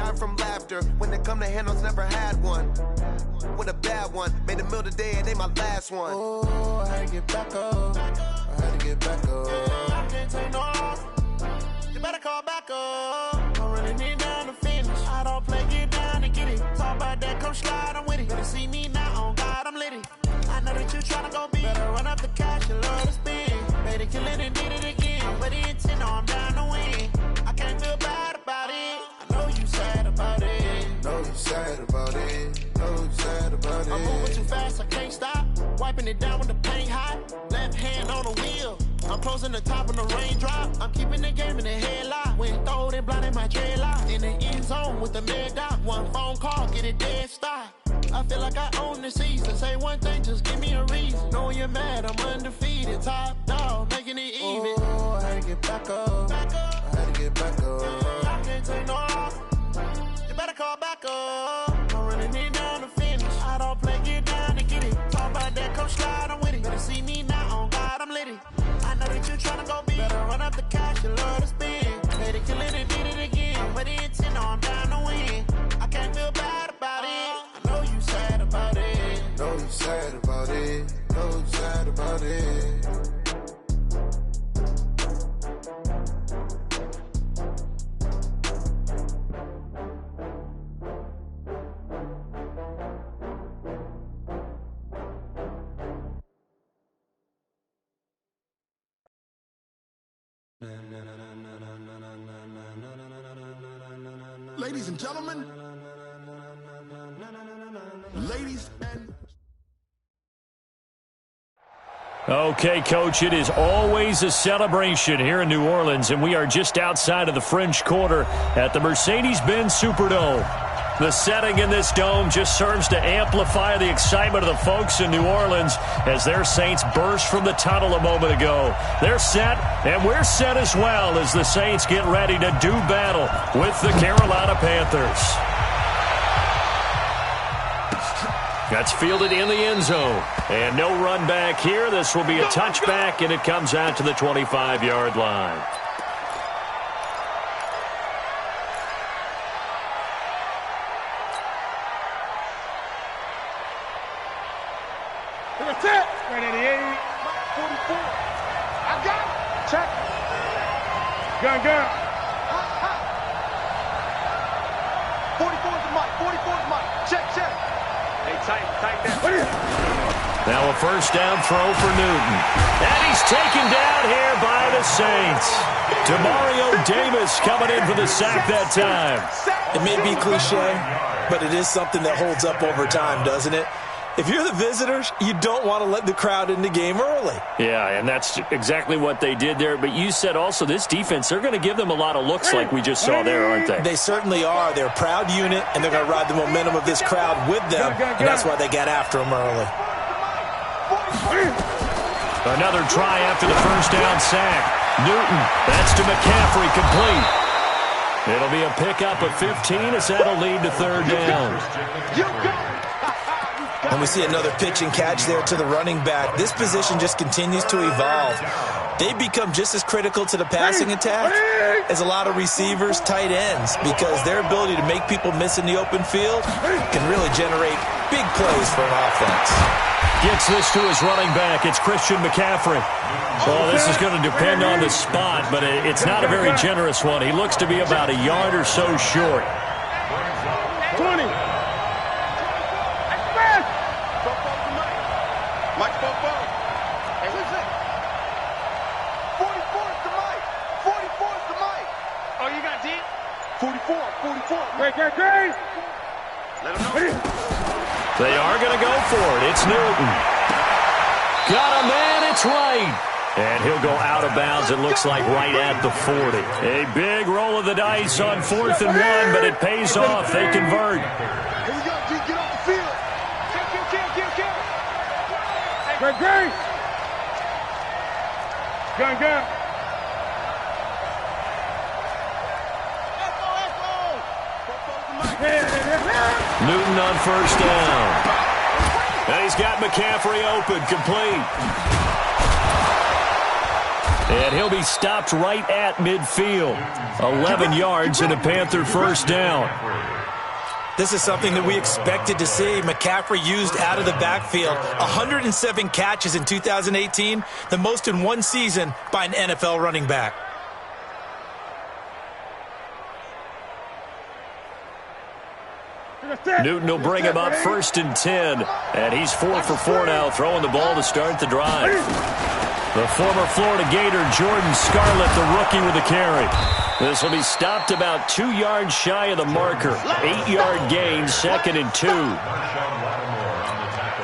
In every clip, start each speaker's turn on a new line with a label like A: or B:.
A: crying from laughter. When it come to handles, never had one. With a bad one, made a meal today and they my last one. Oh, I had to get back up. I had to get back up. I can't take no off. You better call back up. I'm running it down to finish. I don't play, get down and get it. Talk about that, come slide, I'm with it. Better see me now, on God, I'm litty. I know that you tryna go big. Better run up the cash and love to spend. Made it, kill it, and did it again. But the intent, no, I'm down to win. I can't feel bad about it. I know you sad about it. Know you sad about it. Know you sad about it. I'm moving too fast, I can't stop. Wiping it down with the paint hot. Left hand on the wheel. I'm closing the top of the raindrop. I'm keeping the game in the headlock. When throwed and blinded my dreadlock. In the end zone with the mad dot. One phone call, get it dead stop. I feel like I own the season. Say one thing, just give me a reason. Knowing you're mad, I'm undefeated. Top dog, making it even. Oh, I had to get back up. I had to get back up. I can't take no off. You better call back up. I'm running it down to finish. I don't play, get down to get it. Talk about that, come slide, I'm with it. Better see me now, on God, I'm litty. I know that you tryna go big. Better run up the cash, you love to spend. Made it, kill it, and did it again. But the intent, no, I'm down to win. I can't feel bad about it. I know you sad about it. Know you sad about it. Know you sad about it.
B: Ladies and gentlemen, ladies and...
C: Okay, Coach, it is always a celebration here in New Orleans, and we are just outside of the French Quarter at the Mercedes-Benz Superdome. The setting in this dome just serves to amplify the excitement of the folks in New Orleans as their Saints burst from the tunnel a moment ago. They're set, and we're set as well as the Saints get ready to do battle with the Carolina Panthers. That's fielded in the end zone. And no run back here. This will be a touchback, and it comes out to the 25-yard line.
D: That's it. Right at the 80. 44. I got it. Check. Gun. 44 is the mic. 44 is the mic. Check. Hey, tight that.
C: Now a first down throw for Newton. And he's taken down here by the Saints. Demario Davis coming in for the sack that time.
E: It may be cliche, but it is something that holds up over time, doesn't it? If you're the visitors, you don't want to let the crowd in the game early.
C: Yeah, and that's exactly what they did there. But you said also this defense, they're going to give them a lot of looks like we just saw there, aren't they?
E: They certainly are. They're a proud unit, and they're going to ride the momentum of this crowd with them, and that's why they got after them early.
C: Another try after the first down sack. Newton, that's to McCaffrey, complete. It'll be a pickup of 15 as that'll lead to third down.
E: And we see another pitch and catch there to the running back. This position just continues to evolve. They become just as critical to the passing attack as a lot of receivers, tight ends, because their ability to make people miss in the open field can really generate big plays for an offense.
C: Gets this to his running back. It's Christian McCaffrey. Well, this is going to depend on the spot, but it's not a very generous one. He looks to be about a yard or so short.
D: 20. Mike Bobo. Hey, who's it? 44 is the mic. 44 is the mic. Oh, you got deep? 44. Great. Let him know.
C: They are going to go for it. It's Newton. Got a man. It's right. And he'll go out of bounds, it looks like, right at the 40. A big roll of the dice on 4th and 1, but it pays off. They convert.
D: Here we go, G. Get off the field. Kill. Great. Gun.
C: Newton on first down. And he's got McCaffrey open, complete. And he'll be stopped right at midfield. 11 yards and a Panther first down.
E: This is something that we expected to see. McCaffrey used out of the backfield. 107 catches in 2018, the most in one season by an NFL running back.
C: Newton will bring him up 1st and 10. And he's 4 for 4 now, throwing the ball to start the drive. The former Florida Gator, Jordan Scarlett, the rookie with the carry. This will be stopped about 2 yards shy of the marker. 8-yard gain, 2nd and 2.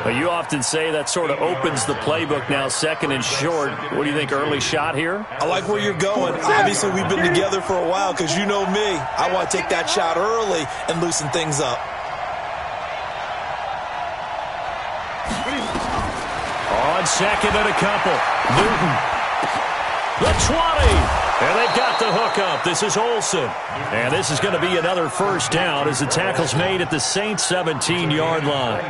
C: Well, you often say that sort of opens the playbook now, 2nd and short. What do you think, early shot here?
E: I like where you're going. Obviously, we've been together for a while because you know me. I want to take that shot early and loosen things up.
C: On 2nd and a couple. Newton. The 20. And they've got the hook up. This is Olsen. And this is going to be another first down as the tackle's made at the Saints' 17-yard line.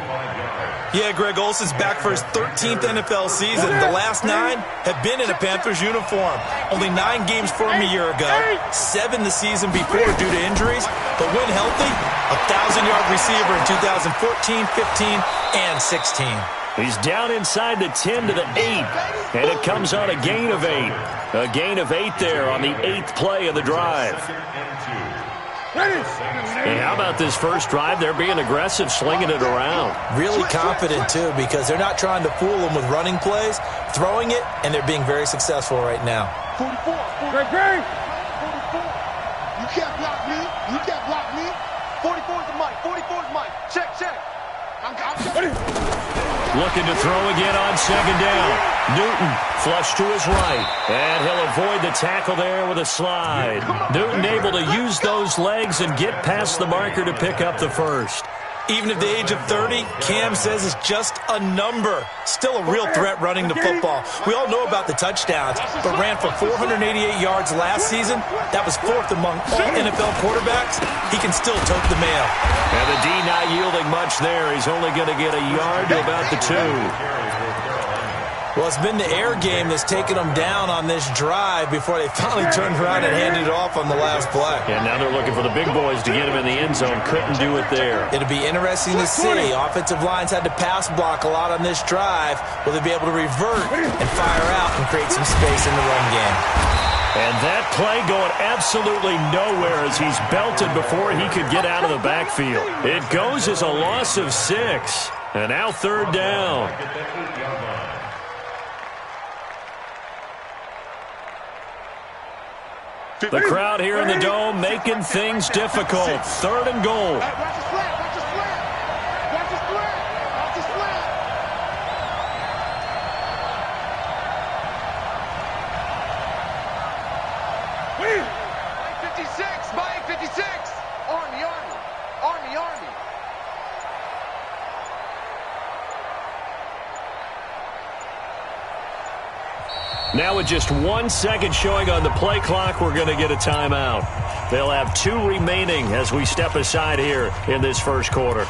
E: Yeah, Greg, Olsen's back for his 13th NFL season. The last 9 have been in a Panthers uniform. Only 9 games for him a year ago. 7 the season before due to injuries. But when healthy, a 1,000-yard receiver in 2014, 15, and 16.
C: He's down inside the 10 to the 8, and it comes on a gain of 8. A gain of 8 there on the 8th play of the drive. Hey, how about this first drive? They're being aggressive, slinging it around.
E: Really confident, too, because they're not trying to fool them with running plays, throwing it, and they're being very successful right now.
D: 44, 44. You can't block me. You can't block me. 44 is the mic. 44 is mic. Check, check.
C: Looking to throw again on 2nd down. Newton flush to his right. And he'll avoid the tackle there with a slide. Newton able to use those legs and get past the marker to pick up the first.
E: Even at the age of 30, Cam says it's just a number. Still a real threat running the football. We all know about the touchdowns, but ran for 488 yards last season. That was 4th among all NFL quarterbacks. He can still tote the mail.
C: And the D not yielding much there. He's only going to get a yard to about the 2.
E: Well, it's been the air game that's taken them down on this drive before they finally turned around and handed it off on the last play.
C: And now they're looking for the big boys to get him in the end zone. Couldn't do it there.
E: It'll be interesting to see. Offensive lines had to pass block a lot on this drive. Will they be able to revert and fire out and create some space in the run game?
C: And that play going absolutely nowhere as he's belted before he could get out of the backfield. It goes as a loss of 6. And now 3rd down. The crowd here in the Dome making things difficult. 3rd and goal. Now with just 1 second showing on the play clock, we're going to get a timeout. They'll have 2 remaining as we step aside here in this first quarter.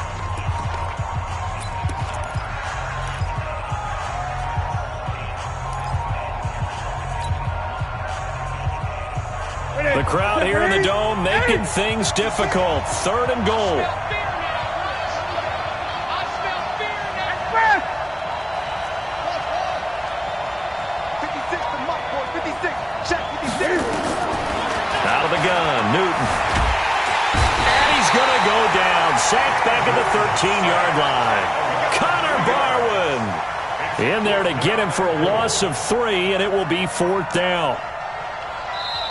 C: The crowd here in the Dome making things difficult. 3rd and goal. Out of the gun, Newton. And he's going to go down. Sacked back at the 13-yard line. Connor Barwin in there to get him for a loss of 3, and it will be 4th down.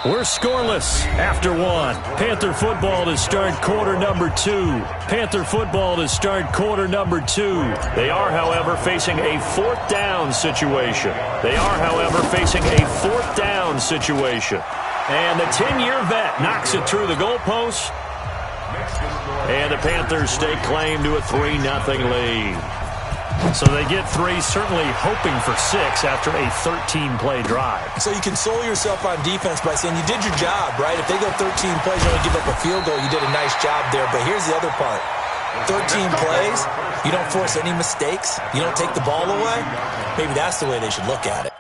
C: We're scoreless after 1. Panther football to start quarter number 2. Panther football to start quarter number 2. They are, however, facing a 4th down situation. And the 10-year vet knocks it through the goalpost. And the Panthers stake claim to a 3-0 lead. So they get 3, certainly hoping for 6 after a 13-play drive.
E: So you console yourself on defense by saying you did your job, right? If they go 13 plays, you only give up a field goal, you did a nice job there. But here's the other part. 13 plays, you don't force any mistakes, you don't take the ball away. Maybe that's the way they should look at it.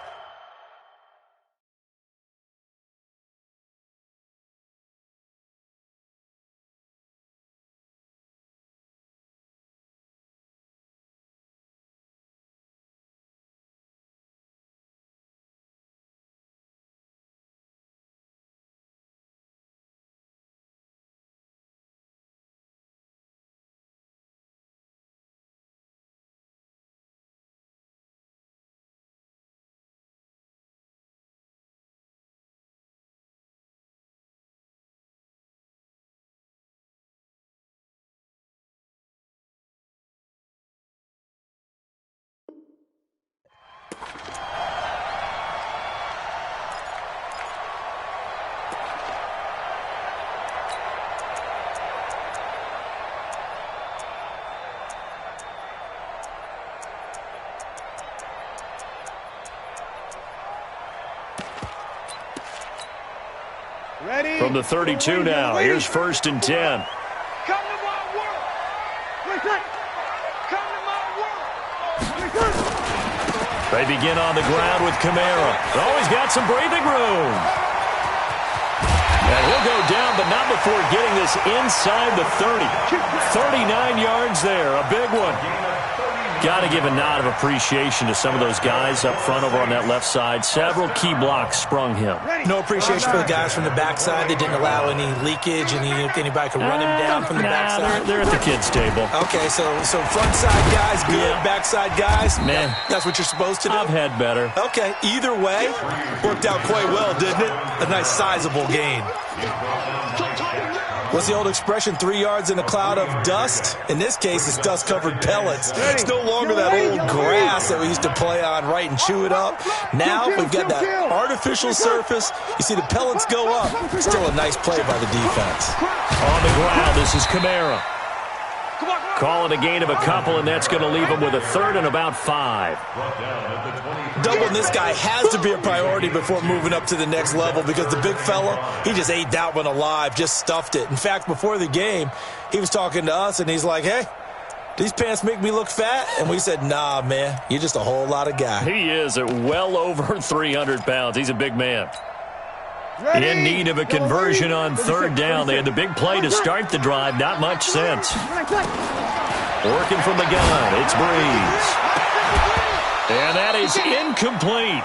C: From the 32 now, here's 1st and 10.
D: Come to my world. Come to my world.
C: They begin on the ground with Kamara. Oh, he's got some breathing room. And he'll go down, but not before getting this inside the 30. 39 yards there, a big one. Got to give a nod of appreciation to some of those guys up front over on that left side. Several key blocks sprung him.
E: No appreciation for the guys from the backside. They didn't allow any leakage, and anybody could run him down from the backside.
C: They're at the kids' table.
E: Okay, so front side guys good, backside guys,
C: man,
E: that's what you're supposed to do.
C: I've had better.
E: Okay, either way, worked out quite well, didn't it? A nice sizable gain. What's the old expression, 3 yards in a cloud of dust? In this case, it's dust-covered pellets. It's no longer that old grass that we used to play on, right, and chew it up. Now we've got that artificial surface. You see the pellets go up. Still a nice play by the defense.
C: On the ground, this is Kamara. Call it a gain of a couple, and that's going to leave him with a 3rd and about 5.
E: Doubling this guy has to be a priority before moving up to the next level because the big fella, he just ate that one alive, just stuffed it. In fact, before the game, he was talking to us, and he's like, hey, these pants make me look fat? And we said, nah, man, you're just a whole lot of guy.
C: He is at well over 300 pounds. He's a big man. In need of a conversion on 3rd down. They had the big play to start the drive. Not much sense. Working from the gun, it's Breeze. And that is incomplete.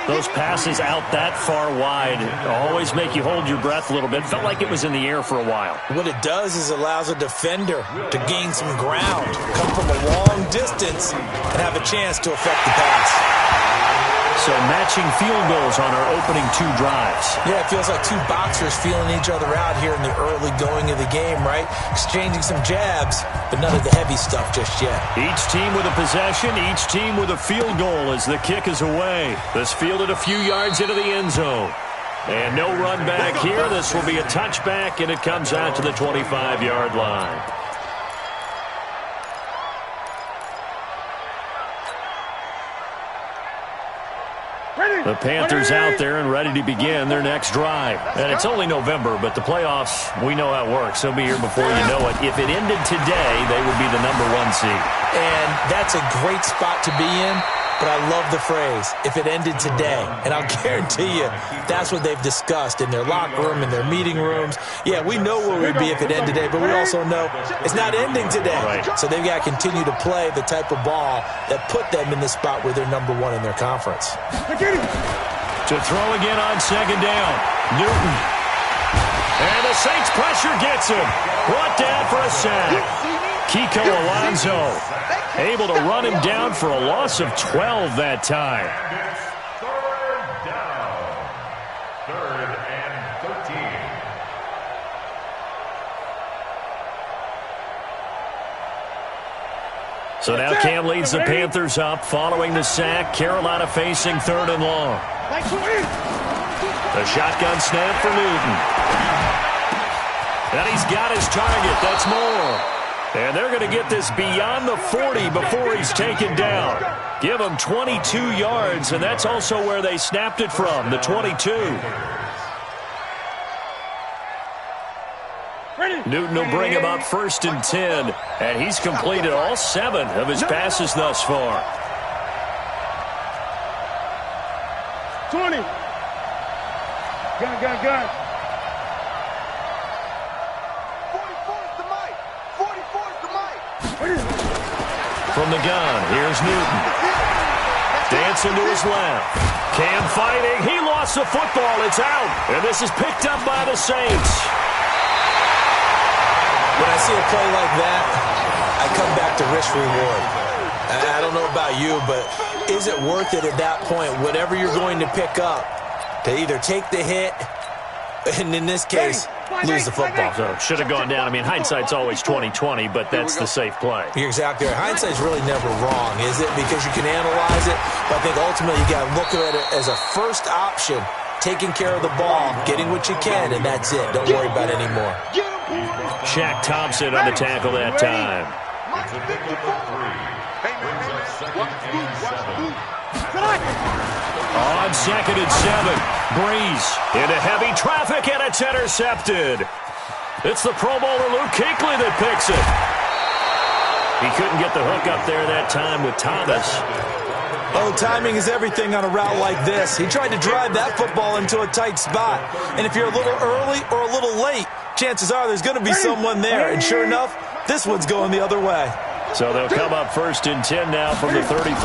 C: Those passes out that far wide always make you hold your breath a little bit. Felt like it was in the air for a while.
E: What it does is it allows a defender to gain some ground, come from a long distance, and have a chance to affect the pass.
C: So matching field goals on our opening 2 drives.
E: Yeah, it feels like 2 boxers feeling each other out here in the early going of the game, right? Exchanging some jabs, but none of the heavy stuff just yet.
C: Each team with a possession, each team with a field goal as the kick is away. This fielded a few yards into the end zone. And no run back here. This will be a touchback, and it comes out to the 25-yard line. The Panthers out there and ready to begin their next drive. And it's only November, but the playoffs, we know how it works. They'll be here before you know it. If it ended today, they would be the #1 seed.
E: And that's a great spot to be in. But I love the phrase, if it ended today. And I'll guarantee you, that's what they've discussed in their locker room, in their meeting rooms. Yeah, we know where we'd be if it ended today, but we also know it's not ending today.
C: Right.
E: So they've got to continue to play the type of ball that put them in the spot where they're #1 in their conference.
C: To throw again on 2nd down, Newton. And the Saints pressure gets him. Brought down for a sack. Kiko Alonso able to run him down for a loss of 12 that time.
B: It's 3rd down. 3rd and 13.
C: So now Cam leads the Panthers up following the sack. Carolina facing 3rd and long. The shotgun snap for Newton. And he's got his target. That's more. And they're going to get this beyond the 40 before he's taken down. Give him 22 yards, and that's also where they snapped it from, the 22. Newton will bring him up 1st and 10, and he's completed all 7 of his passes thus far.
D: 20. Gun. 44's the mic. 44's the mic.
C: From the gun, here's Newton. Dancing to his left. Cam fighting. He lost the football. It's out. And this is picked up by the Saints.
E: When I see a play like that, I come back to risk-reward. I don't know about you, but is it worth it at that point, whatever you're going to pick up, to either take the hit, and in this case, lose the football?
C: So should have gone down. I mean, hindsight's always 20/20, but that's the safe play.
E: You're exactly right. Hindsight's really never wrong, is it? Because you can analyze it, but I think ultimately you got to look at it as a first option, taking care of the ball, getting what you can, and that's it. Don't worry about it anymore.
C: Shaq Thompson on the tackle that time.
B: It's a big number 3. Brings us 2nd and 7.
C: On 2nd and 7, Breeze into heavy traffic, and it's intercepted. It's the Pro Bowler Luke Kuechly that picks it. He couldn't get the hook up there that time with Thomas.
E: Oh, timing is everything on a route like this. He tried to drive that football into a tight spot. And if you're a little early or a little late, chances are there's going to be someone there. And sure enough, this one's going the other way.
C: So they'll come up 1st and 10 now from the 33.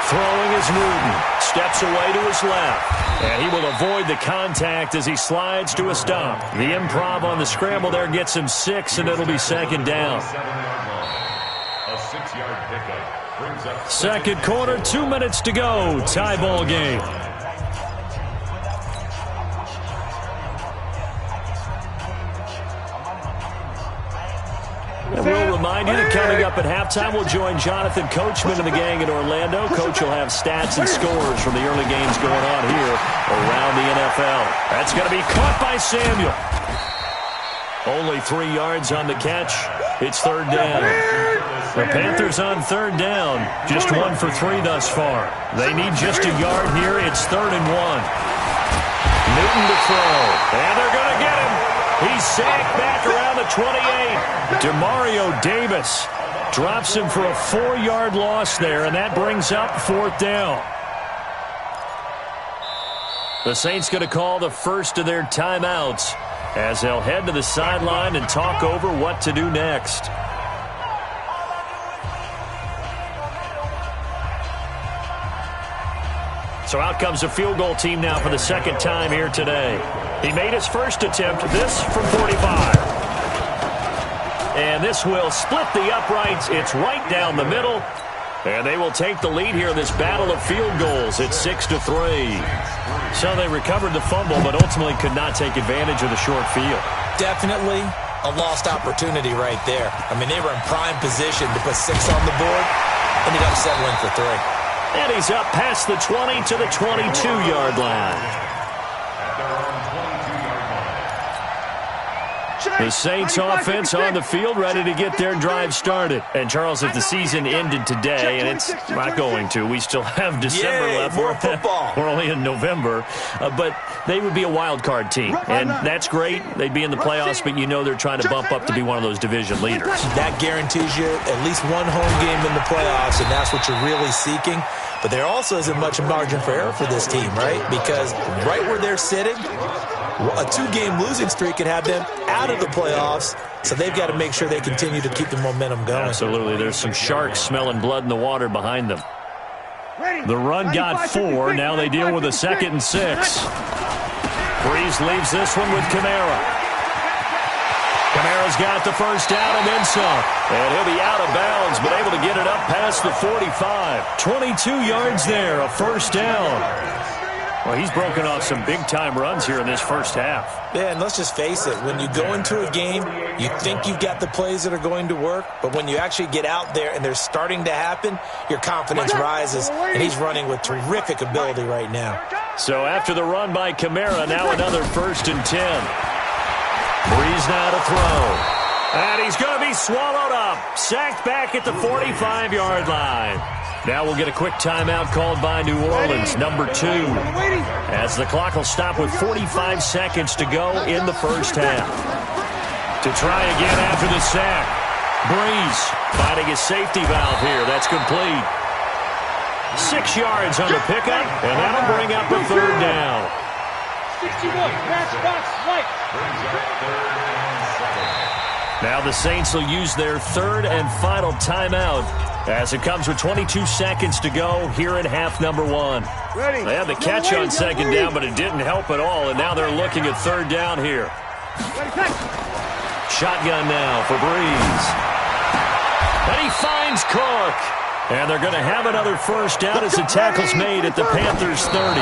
C: Throwing is Newton. Steps away to his left. And he will avoid the contact as he slides to a stop. The improv on the scramble there gets him 6, and it'll be 2nd down.
B: A 6-yard pickup brings up
C: 2nd quarter, 2 minutes to go. Tie ball game. And we'll remind you that coming up at halftime, we'll join Jonathan Coachman and the gang in Orlando. Coach will have stats and scores from the early games going on here around the NFL. That's going to be caught by Samuel. Only 3 yards on the catch. It's 3rd down. The Panthers on 3rd down. Just 1 for 3 thus far. They need just a yard here. It's 3rd and 1. Newton to throw. And they're going to get him. He's sacked back around the 28. Demario Davis drops him for a 4-yard loss there, and that brings up 4th down. The Saints going to call the first of their timeouts as they'll head to the sideline and talk over what to do next. So out comes a field goal team now for the 2nd time here today. He made his first attempt, this from 45. And this will split the uprights. It's right down the middle. And they will take the lead here in this battle of field goals. It's 6-3. So they recovered the fumble, but ultimately could not take advantage of the short field.
E: Definitely a lost opportunity right there. I mean, they were in prime position to put 6 on the board. Ended up settling for 3.
C: And he's up past the 20 to the 22-yard line. The Saints offense on the field, ready to get their drive started. And, Charles, if the season ended today, and it's not going to, we still have December left.
E: More football.
C: We're only in November. But they would be a wild card team. And that's great. They'd be in the playoffs, but you know they're trying to bump up to be one of those division leaders.
E: That guarantees you at least one home game in the playoffs, and that's what you're really seeking. But there also isn't much margin for error for this team, right? Because right where they're sitting, a 2-game losing streak could have them out of the playoffs, so they've got to make sure they continue to keep the momentum going.
C: Absolutely. There's some sharks smelling blood in the water behind them. The run got 4. Now they deal with a 2nd and 6. Breeze leaves this one with Kamara. Kamara's got the first down and then some. And he'll be out of bounds, but able to get it up past the 45. 22 yards there, a 1st down. Well, he's broken off some big-time runs here in this first half.
E: Yeah, and let's just face it. When you go into a game, you think you've got the plays that are going to work, but when you actually get out there and they're starting to happen, your confidence rises, and he's running with terrific ability right now.
C: So after the run by Kamara, now another 1st and 10. Breeze now to throw. And he's going to be swallowed up. Sacked back at the 45-yard line. Now we'll get a quick timeout called by New Orleans, number 2. As the clock will stop with 45 seconds to go in the first half. To try again after the sack. Breeze finding his safety valve here. That's complete. 6 yards on the pickup, and that'll bring up a 3rd down.
D: 61, box, right.
C: Now the Saints will use their 3rd and final timeout as it comes with 22 seconds to go here in half number 1. They had the catch on 2nd down, but it didn't help at all, and now they're looking at 3rd down here. Shotgun now for Breeze. And he finds Cook. And they're going to have another 1st down as the tackle's made at the Panthers' 30.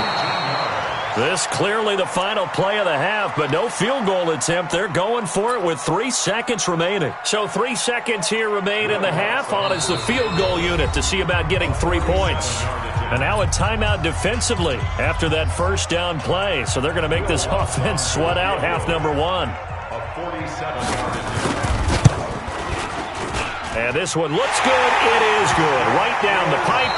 C: This clearly the final play of the half, but no field goal attempt. They're going for it with 3 seconds remaining. So 3 seconds here remain in the half. On is the field goal unit to see about getting 3 points. And now a timeout defensively after that 1st down play. So they're going to make this offense sweat out half number 1. And this one looks good. It is good. Right down the pipe.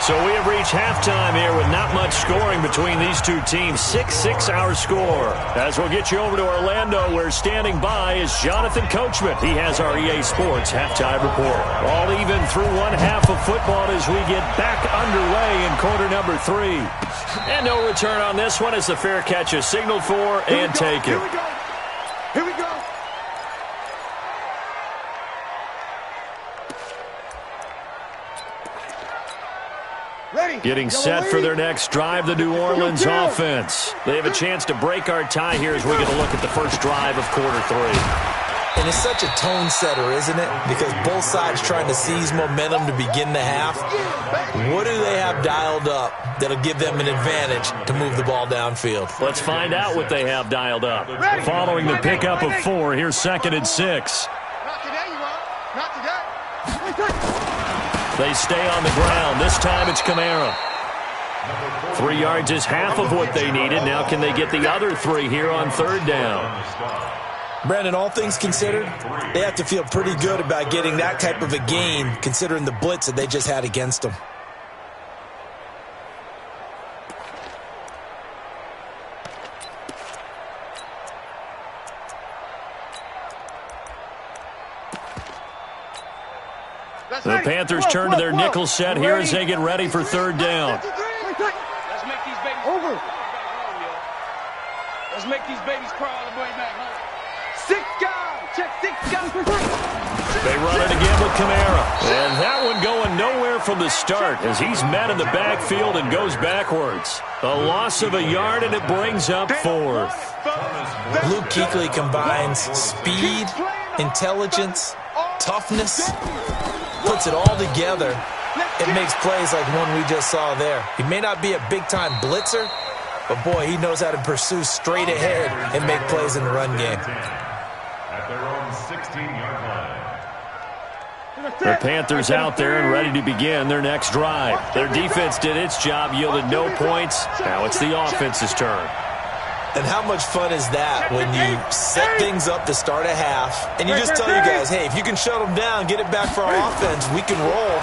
C: So we have reached halftime here with not much scoring between these two teams. 6-6 our score. As we'll get you over to Orlando, where standing by is Jonathan Coachman. He has our EA Sports halftime report. All even through one half of football as we get back underway in quarter number 3. And no return on this one as the fair catch is signaled for and taken.
D: Here we go. Here we go. Ready.
C: Getting set for their next drive, the New Orleans offense. They have a chance to break our tie here as we get a look at the first drive of quarter 3.
E: And it's such a tone setter, isn't it? Because both sides trying to seize momentum to begin the half. What do they have dialed up that'll give them an advantage to move the ball downfield?
C: Let's find out what they have dialed up. Following the pickup of 4, here's 2nd and 6.
D: Not today, you are. Not today.
C: They stay on the ground. This time it's Kamara. 3 yards is half of what they needed. Now can they get the other 3 here on 3rd down?
E: Brandon, all things considered, they have to feel pretty good about getting that type of a gain considering the blitz that they just had against them.
C: The Panthers turn to their nickel set here as they get ready for 3rd down.
D: Let's make these babies over. Let's make these babies crawl all the way back home. 6 guys. Check 6 guys.
C: They run it again with Kamara. And that one going nowhere from the start as he's met in the backfield and goes backwards. A loss of a yard, and it brings up 4th.
E: Luke Kuechly combines speed, intelligence, toughness, puts it all together. It makes plays like one we just saw there. He may not be a big-time blitzer, but, boy, he knows how to pursue straight ahead and make plays in the run game.
B: At their own 16-yard line.
C: The Panthers out there and ready to begin their next drive. Their defense did its job, yielded no points. Now it's the offense's turn.
E: And how much fun is that when you set things up to start a half and you just tell your guys, hey, if you can shut them down, get it back for our offense, we can roll.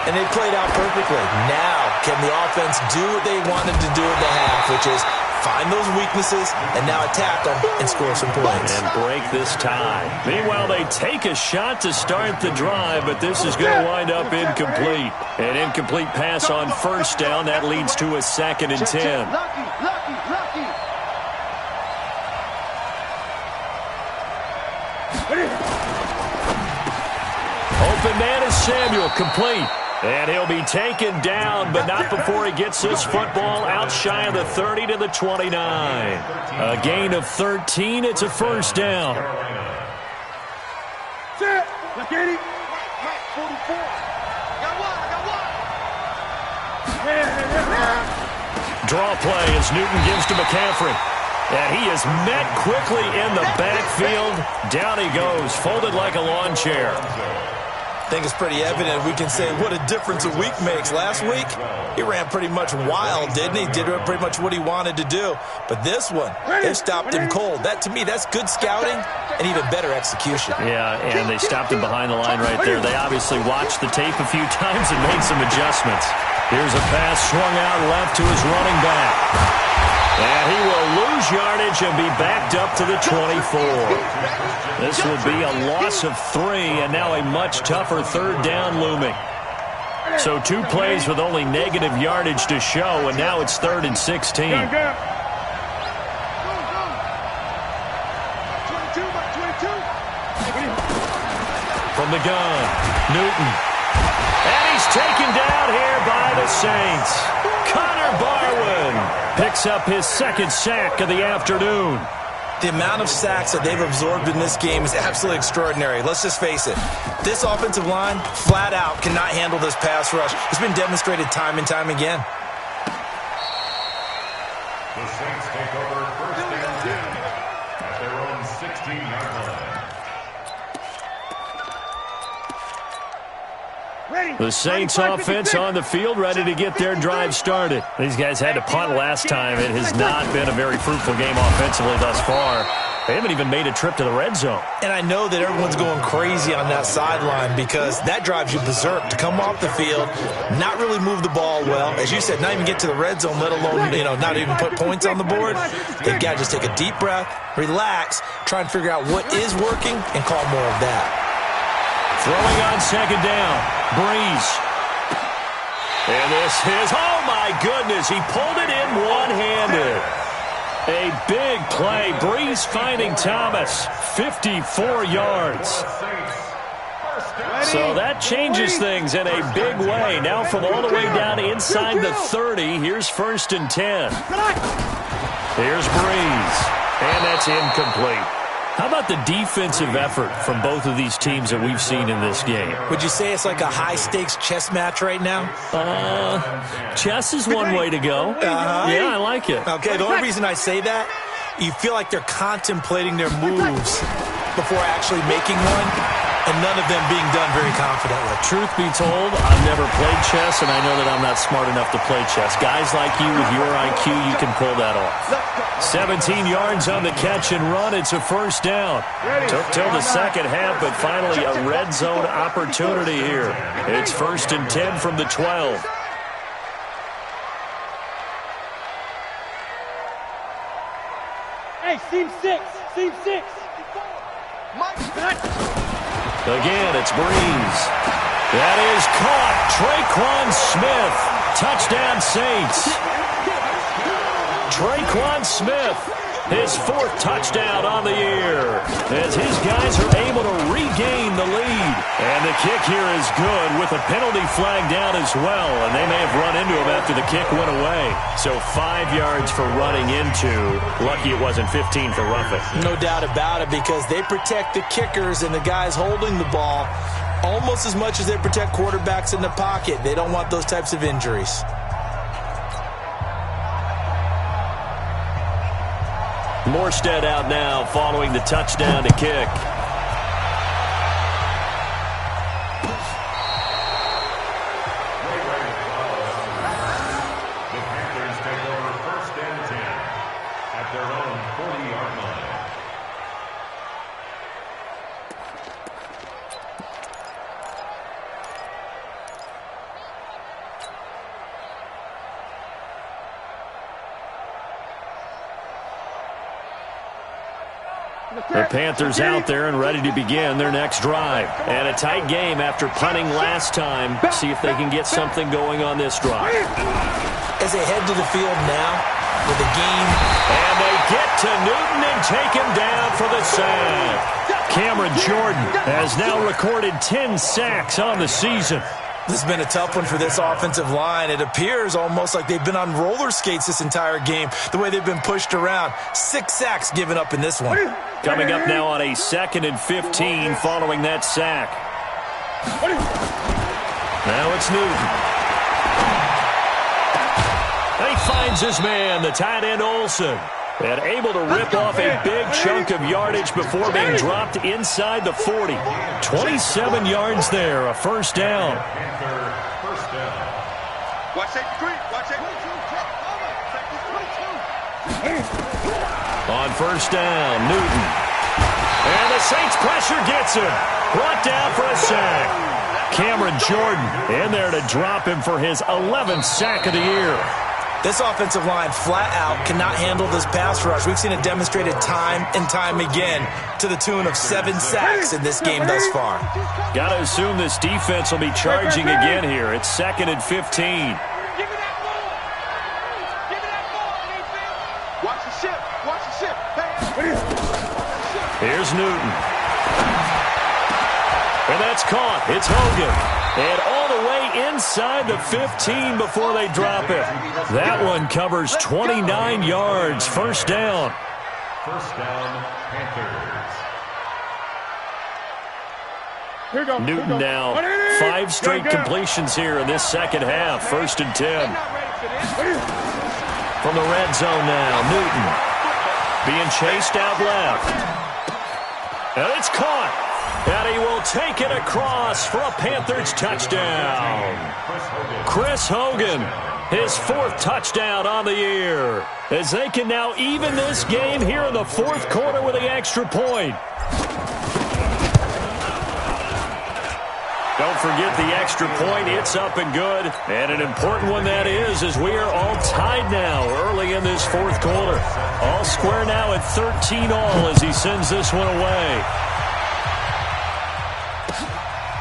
E: And they played out perfectly. Now, can the offense do what they wanted to do at the half, which is find those weaknesses and now attack them and score some points.
C: And break this tie. Meanwhile, they take a shot to start the drive, but this is going to wind up incomplete. An incomplete pass on 1st down. That leads to a 2nd and 10.
D: Lucky.
C: Open man is Samuel, complete. And he'll be taken down, but not before he gets this football out shy of the 30 to the 29. A gain of 13. It's a 1st down.
D: Set. Look at it. Mike, 44. Got one.
C: Draw play as Newton gives to McCaffrey. And he is met quickly in the backfield. Down he goes, folded like a lawn chair.
E: I think it's pretty evident we can say what a difference a week makes. Last week, he ran pretty much wild, didn't he? Did pretty much what he wanted to do. But this one, they stopped him cold. That, to me, that's good scouting and even better execution.
C: Yeah, and they stopped him behind the line right there. They obviously watched the tape a few times and made some adjustments. Here's a pass swung out left to his running back. And he will lose yardage and be backed up to the 24. This will be a loss of 3, and now a much tougher 3rd down looming. So 2 plays with only negative yardage to show, and now it's 3rd and 16. From the gun, Newton. And he's taken down here by the Saints. Connor Barwin picks up his 2nd sack of the afternoon.
E: The amount of sacks that they've absorbed in this game is absolutely extraordinary. Let's just face it. This offensive line, flat out, cannot handle this pass rush. It's been demonstrated time and time again.
B: The Saints take over 1st and 10 at their own 16-yard line.
C: The Saints offense on the field, ready to get their drive started. These guys had to punt last time. It has not been a very fruitful game offensively thus far. They haven't even made a trip to the red zone.
E: And I know that everyone's going crazy on that sideline because that drives you berserk to come off the field, not really move the ball well. As you said, not even get to the red zone, let alone, not even put points on the board. They've got to just take a deep breath, relax, try and figure out what is working, and call more of that.
C: Throwing on second down, Breeze. And this is, oh my goodness, he pulled it in one-handed. A big play. Breeze finding Thomas. 54 yards. So that changes things in a big way. Now from all the way down inside the 30, here's 1st and 10. Here's Breeze. And that's incomplete. How about the defensive effort from both of these teams that we've seen in this game?
E: Would you say it's like a high-stakes chess match right now?
C: Chess is one way to go. Yeah, I like it.
E: Okay, the only reason I say that, you feel like they're contemplating their moves before actually making one, and none of them being done very confidently.
C: Truth be told, I've never played chess, and I know that I'm not smart enough to play chess. Guys like you with your IQ, you can pull that off. 17 yards on the catch and run. It's a 1st down. Took till the second half, but finally a red zone opportunity here. It's 1st and 10 from the 12.
D: Hey, seam 6. Seam 6.
C: Again, it's Breeze. That is caught. Traquan Smith. Touchdown, Saints. Traquan Smith, his 4th touchdown on the year, as his guys are able to regain the lead. And the kick here is good with a penalty flag down as well, and they may have run into him after the kick went away. So 5 yards for running into. Lucky it wasn't 15 for roughing.
E: No doubt about it, because they protect the kickers and the guys holding the ball almost as much as they protect quarterbacks in the pocket. They don't want those types of injuries.
C: Morstead out now following the touchdown to kick.
B: The Panthers take over 1st and 10 at their own 40-yard line.
C: The Panthers out there and ready to begin their next drive. And a tight game after punting last time. See if they can get something going on this drive.
E: As they head to the field now with the game.
C: And they get to Newton and take him down for the sack. Cameron Jordan has now recorded 10 sacks on the season.
E: This has been a tough one for this offensive line. It appears almost like they've been on roller skates this entire game, the way they've been pushed around. 6 sacks given up in this one.
C: Coming up now on a 2nd and 15 following that sack. Now it's Newton. He finds his man, the tight end Olsen. And able to rip off a big chunk of yardage before being dropped inside the 40. 27 yards there, a 1st down.
D: Watch that screen. Watch that.
C: On 1st down, Newton. And the Saints pressure gets him. Brought down for a sack. Cameron Jordan in there to drop him for his 11th sack of the year.
E: This offensive line flat out cannot handle this pass rush. We've seen it demonstrated time and time again to the tune of 7 sacks in this game thus far.
C: Got to assume this defense will be charging again here. It's 2nd and 15.
D: Give me that ball. Give me that ball. Watch the ship. Watch the ship.
C: Here's Newton. And that's caught. It's Hogan. And all the way inside the 15 before they drop it. That one covers 29 yards. 1st down.
B: 1st down, Panthers.
C: Newton now 5 straight completions here in this second half. 1st and 10. From the red zone now, Newton being chased out left. And it's caught. And he will take it across for a Panthers touchdown. Chris Hogan His fourth touchdown on the year, as they can now even this game here in the fourth quarter with the extra point. Don't forget the extra point. It's up and good. And an important one that is, as we are all tied now early in this fourth quarter. All square now at 13 all as he sends this one away.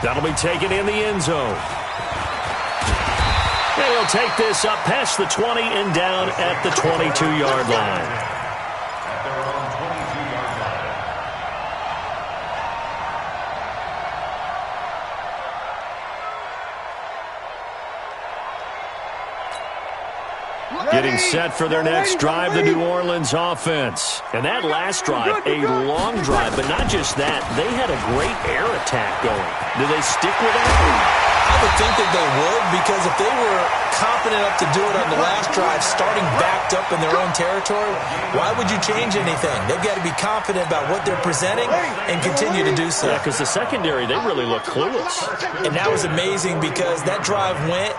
C: That'll be taken in the end zone. And he'll take this up past the 20 and down at the 22-yard line. Getting set for their next drive, the New Orleans offense. And that last drive, a long drive, but not just that. They had a great air attack going. Do they stick with that?
E: I would think that they would, because if they were confident enough to do it on the last drive, starting backed up in their own territory, why would you change anything? They've got to be confident about what they're presenting and continue to do so.
C: Yeah, because the secondary, they really look clueless.
E: And that was amazing because that drive went,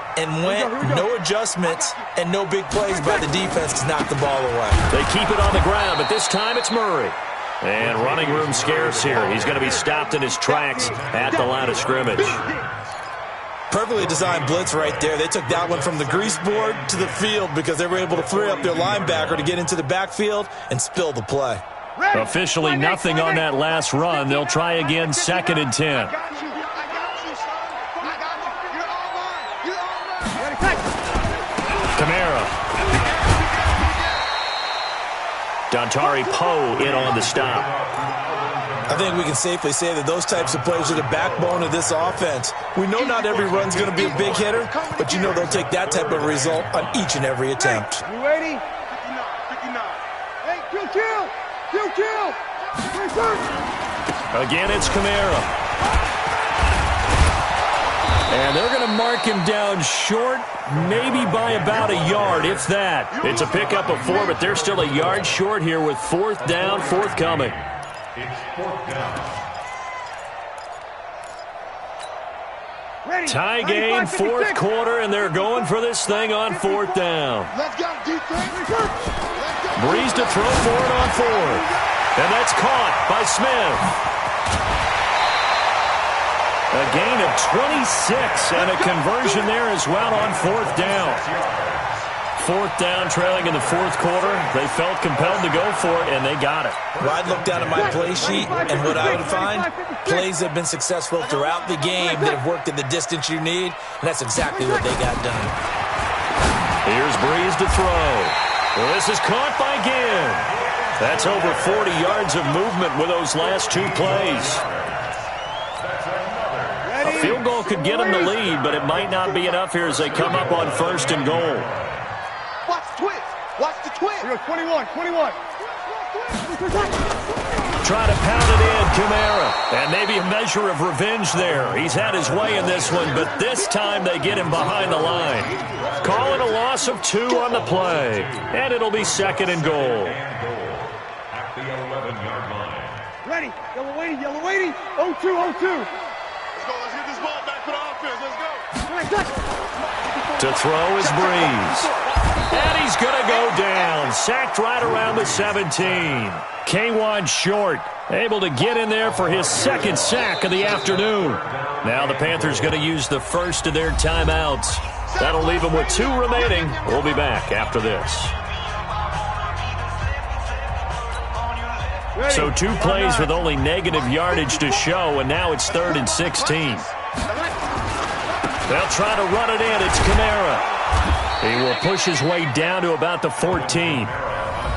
E: no adjustments, and no big plays by the defense to knock the ball away.
C: They keep it on the ground, but this time it's Murray. And running room scarce here. He's going to be stopped in his tracks at the line of scrimmage.
E: Perfectly designed blitz right there. They took that one from the grease board to the field because they were able to free up their linebacker to get into the backfield and spill the play.
C: Officially nothing on that last run. They'll try again, 2nd and 10. Kamara. Dontari Poe in on the stop.
E: I think we can safely say that those types of plays are the backbone of this offense. We know not every run's going to be a big hitter, but you know they'll take that type of result on each and every attempt.
D: You ready? 59. Hey, kill.
C: Again, it's Kamara. And they're going to mark him down short, maybe by about a yard, if that. It's a pickup of 4, but they're still a yard short here with 4th down, forthcoming.
B: It's 4th down.
C: Tie game, fourth quarter, and they're going for this thing on 4th down.
D: Let's go, defense.
C: Breeze to throw for it on 4th. And that's caught by Smith. A gain of 26 and a conversion there as well on 4th down. 4th down, trailing in the fourth quarter. They felt compelled to go for it, and they got it.
E: Well, I'd look down at my play sheet, and what I would find, plays have been successful throughout the game that have worked in the distance you need, and that's exactly what they got done.
C: Here's Breeze to throw. Well, this is caught by Ginn. That's over 40 yards of movement with those last 2 plays. A field goal could get them the lead, but it might not be enough here as they come up on 1st and goal.
D: Watch the twist. 21.
C: Try to pound it in, Kamara. And maybe a measure of revenge there. He's had his way in this one, but this time they get him behind the line. Call it a loss of 2 on the play. And it'll be 2nd and goal.
B: At the 11-yard line.
D: Ready. Yellow waiting. 0-2. Let's get this ball back for the offense. Let's go.
C: To throw is Breeze. And he's going to go down. Sacked right around the 17. K'Wan Short able to get in there for his 2nd sack of the afternoon. Now the Panthers going to use the first of their timeouts. That'll leave them with 2 remaining. We'll be back after this. So 2 plays with only negative yardage to show, and now it's 3rd and 16. They'll try to run it in. It's Kamara. He will push his way down to about the 14.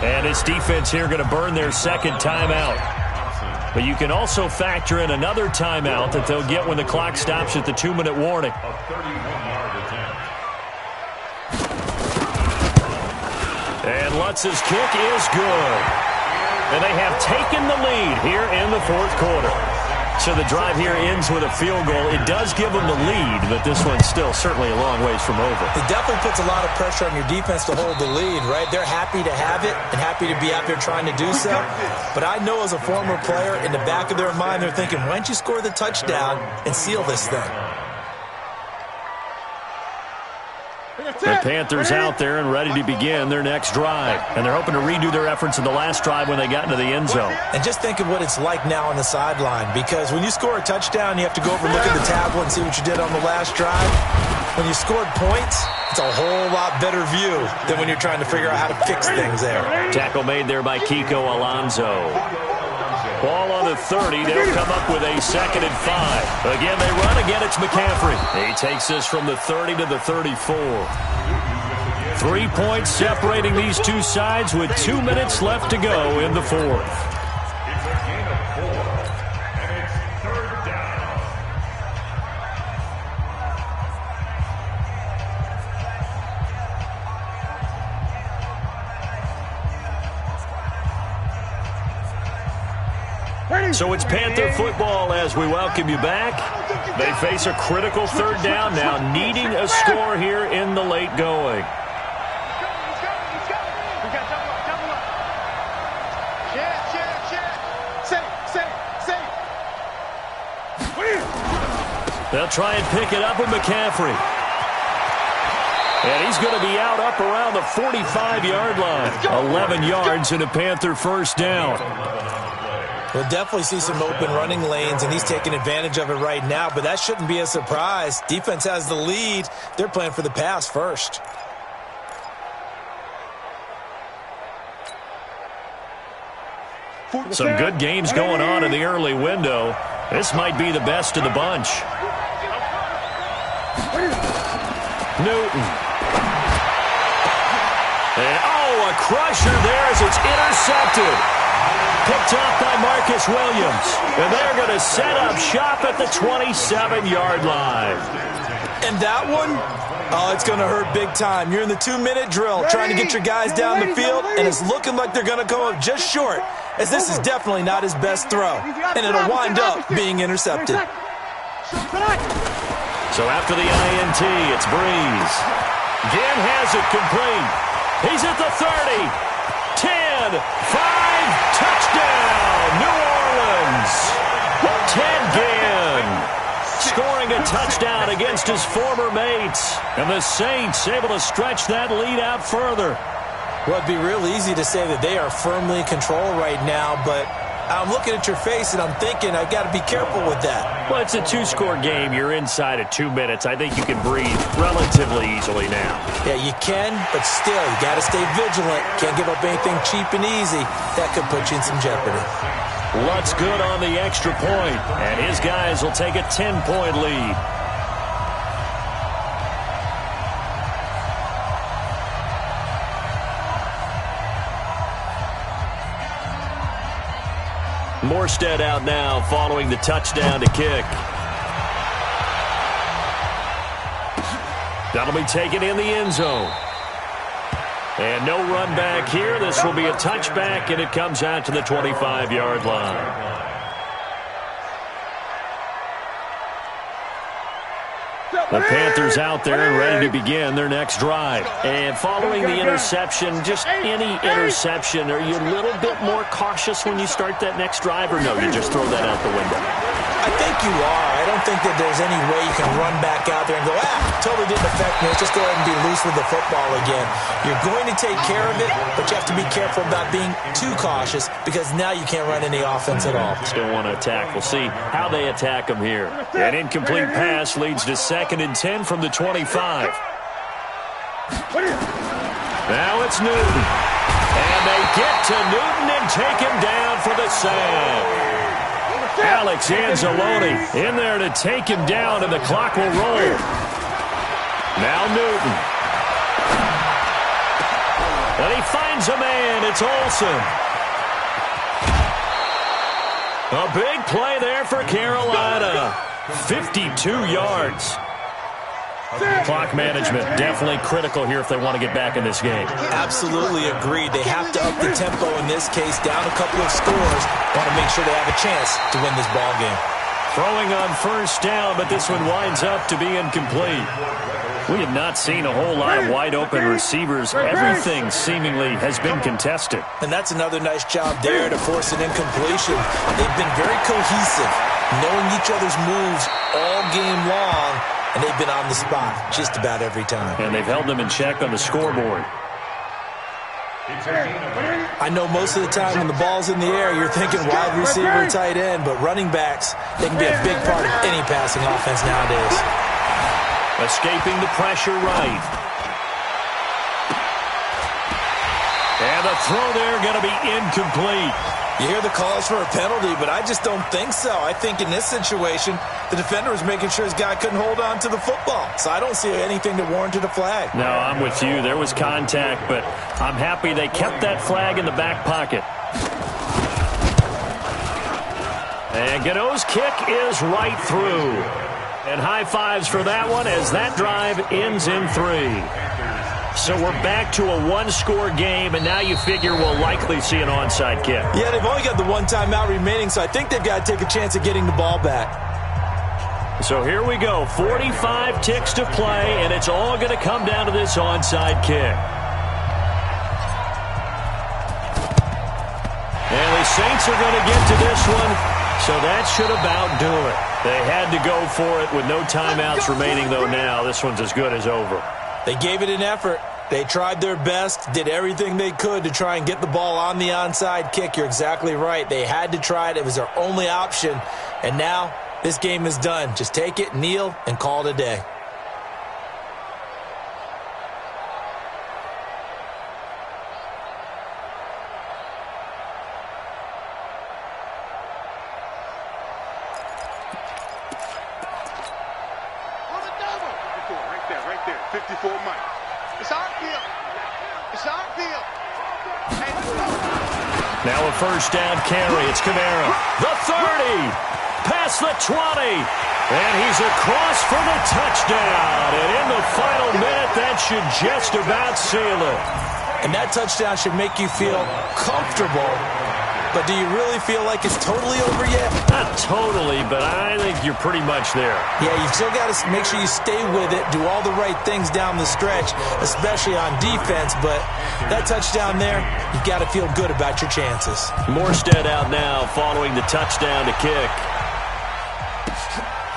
C: And his defense here going to burn their 2nd timeout. But you can also factor in another timeout that they'll get when the clock stops at the 2-minute warning.
B: A 31-yard attempt.
C: And Lutz's kick is good. And they have taken the lead here in the fourth quarter. So the drive here ends with a field goal. It does give them the lead, but this one's still certainly a long ways from over.
E: It definitely puts a lot of pressure on your defense to hold the lead, right? They're happy to have it and happy to be out there trying to do so. But I know as a former player, in the back of their mind, they're thinking, why don't you score the touchdown and seal this thing?
C: The Panthers out there and ready to begin their next drive. And they're hoping to redo their efforts in the last drive when they got into the end zone.
E: And just think of what it's like now on the sideline, because when you score a touchdown, you have to go over and look at the tablet and see what you did on the last drive. When you scored points, it's a whole lot better view than when you're trying to figure out how to fix things there.
C: Tackle made there by Kiko Alonso. Ball on the 30. They'll come up with a 2nd and 5. Again, they run. Again, it's McCaffrey. He takes this from the 30 to the 34. 3 points separating these two sides with 2 minutes left to go in the fourth.
B: It's a gain of 4, and it's 3rd down.
C: So it's Panther football as we welcome you back. They face a critical 3rd down now, needing a score here in the late going. They'll try and pick it up with McCaffrey. And he's going to be out up around the 45-yard line. 11 yards and a Panther 1st down.
E: We'll definitely see some open running lanes, and he's taking advantage of it right now, but that shouldn't be a surprise. Defense has the lead. They're playing for the pass first.
C: Some good games going on in the early window. This might be the best of the bunch. Newton. And, a crusher there as it's intercepted. Picked off by Marcus Williams. And they're going to set up shop at the 27-yard line.
E: And that one, it's going to hurt big time. You're in the 2-minute drill trying to get your guys down the field, and it's looking like they're going to come up just short, as this is definitely not his best throw. And it'll wind up being intercepted.
C: So after the INT, it's Breeze. Ginn has it complete. He's at the 30. 10, 5, touchdown, New Orleans. Ted Ginn scoring a touchdown against his former mates. And the Saints able to stretch that lead out further.
E: Well, it'd be real easy to say that they are firmly in control right now, but I'm looking at your face and I'm thinking I've got to be careful with that.
C: Well, it's a 2-score game. You're inside at 2 minutes. I think you can breathe relatively easily now.
E: Yeah, you can, but still, you got to stay vigilant. Can't give up anything cheap and easy. That could put you in some jeopardy.
C: Lutt's good on the extra point, and his guys will take a 10-point lead. Morstead out now following the touchdown to kick. That'll be taken in the end zone. And no run back here. This will be a touchback, and it comes out to the 25-yard line. The Panthers out there and ready to begin their next drive. And following the interception, just any interception, are you a little bit more cautious when you start that next drive, or no, you just throw that out the window?
E: I think you are. I don't think that there's any way you can run back out there and go, totally didn't affect me. Let's just go ahead and be loose with the football again. You're going to take care of it, but you have to be careful about being too cautious because now you can't run any offense at all.
C: Still want to attack. We'll see how they attack them here. An incomplete pass leads to 2nd and 10 from the 25. Now it's Newton. And they get to Newton and take him down for the sack. Alex Anzalone in there to take him down, and the clock will roll. Now Newton. And he finds a man. It's Olsen. A big play there for Carolina. 52 yards. Clock management definitely critical here if they want to get back in this game.
E: Absolutely agreed. They have to up the tempo in this case, down a couple of scores. Want to make sure they have a chance to win this ball game.
C: Throwing on 1st down, but this one winds up to be incomplete. We have not seen a whole lot of wide open receivers. Everything seemingly has been contested.
E: And that's another nice job there to force an incompletion. They've been very cohesive, knowing each other's moves all game long, and they've been on the spot just about every time.
C: And they've held them in check on the scoreboard.
E: I know most of the time when the ball's in the air, you're thinking wide receiver, tight end, but running backs, they can be a big part of any passing offense nowadays.
C: Escaping the pressure right. And the throw there going to be incomplete.
E: You hear the calls for a penalty, but I just don't think so. I think in this situation, the defender was making sure his guy couldn't hold on to the football. So I don't see anything that warranted a flag.
C: No, I'm with you. There was contact, but I'm happy they kept that flag in the back pocket. And Gano's kick is right through. And high fives for that one as that drive ends in 3. So we're back to a one-score game, and now you figure we'll likely see an onside kick.
E: Yeah, they've only got the one timeout remaining, so I think they've got to take a chance at getting the ball back.
C: So here we go. 45 ticks to play, and it's all going to come down to this onside kick. And the Saints are going to get to this one, so that should about do it. They had to go for it with no timeouts remaining, though now. This one's as good as over.
E: They gave it an effort. They tried their best, did everything they could to try and get the ball on the onside kick. You're exactly right. They had to try it. It was their only option. And now this game is done. Just take it, kneel, and call it a day.
D: Right there. 54 Mike. It's our field. It's our field.
C: Now a first down carry. It's Kamara. The 30. Past the 20. And he's across for the touchdown. And in the final minute, that should just about seal it.
E: And that touchdown should make you feel comfortable. But do you really feel like it's totally over yet?
C: Not totally, but I think you're pretty much there.
E: Yeah, you've still got to make sure you stay with it, do all the right things down the stretch, especially on defense. But that touchdown there, you've got to feel good about your chances.
C: Morstead out now following the touchdown to kick.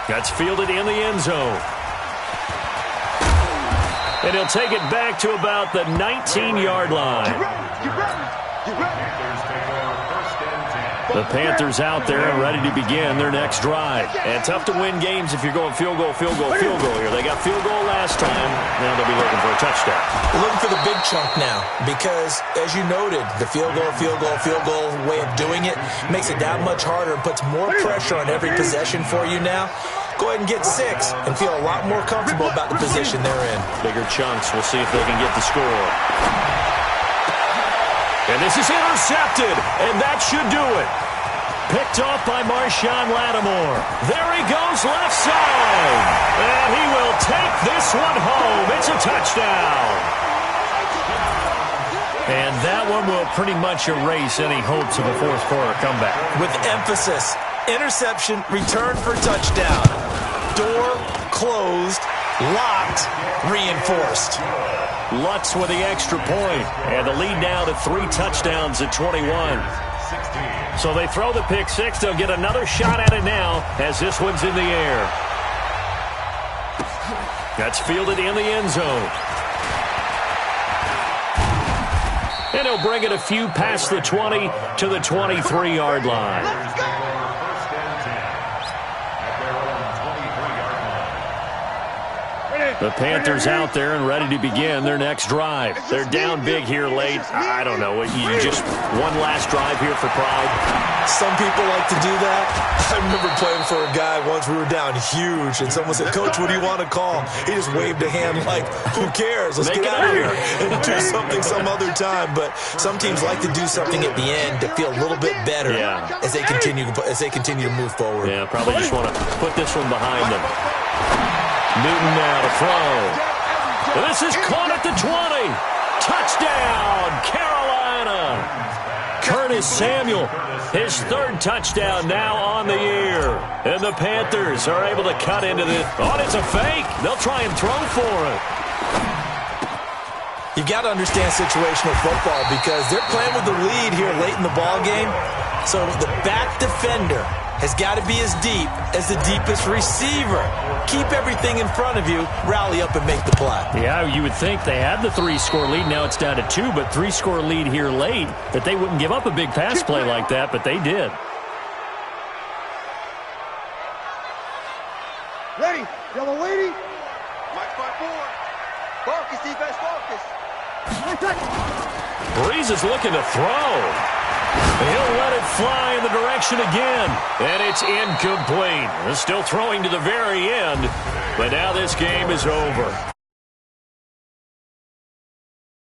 C: That's fielded in the end zone. And he'll take it back to about the 19-yard line. The Panthers out there and ready to begin their next drive. And tough to win games if you're going field goal here. They got field goal last time. Now they'll be looking for a touchdown.
E: We're looking for the big chunk now because, as you noted, the field goal way of doing it makes it that much harder and puts more pressure on every possession for you now. Go ahead and get 6 and feel a lot more comfortable about the position they're in.
C: Bigger chunks. We'll see if they can get the score. And this is intercepted, and that should do it. Picked off by Marshawn Lattimore. There he goes left side. And he will take this one home. It's a touchdown. And that one will pretty much erase any hopes of a fourth quarter comeback.
E: With emphasis, interception, return for touchdown. Door closed, locked, reinforced.
C: Lutz with the extra point, and the lead now to 3 touchdowns at 21. So they throw the pick 6. They'll get another shot at it now as this one's in the air. That's fielded in the end zone. And he'll bring it a few past the 20 to the 23-yard line. The Panthers out there and ready to begin their next drive. They're down big here late. I don't know. You just one last drive here for pride?
E: Some people like to do that. I remember playing for a guy once. We were down huge, and someone said, "Coach, what do you want to call?" He just waved a hand like, "Who cares? Let's get out of here and do something some other time." But some teams like to do something at the end to feel a little bit better as they continue to move forward.
C: Yeah, probably just want to put this one behind them. Newton now to throw. And this is caught at the 20. Touchdown, Carolina. Curtis Samuel, his 3rd touchdown now on the year. And the Panthers are able to cut into this. Oh, it's a fake. They'll try and throw for it.
E: You got to understand situational football because they're playing with the lead here late in the ball game. So the back defender has got to be as deep as the deepest receiver. Keep everything in front of you, rally up and make the play.
C: Yeah, you would think they had the 3-score lead. Now it's down to 2, but 3-score lead here late, that they wouldn't give up a big pass play like that, but they did.
D: Ready, yellow lady. Mike 5-4. Focus, defense, focus.
C: Breeze is looking to throw. He'll let it fly in the direction again, and it's incomplete. Still throwing to the very end, but now this game is over.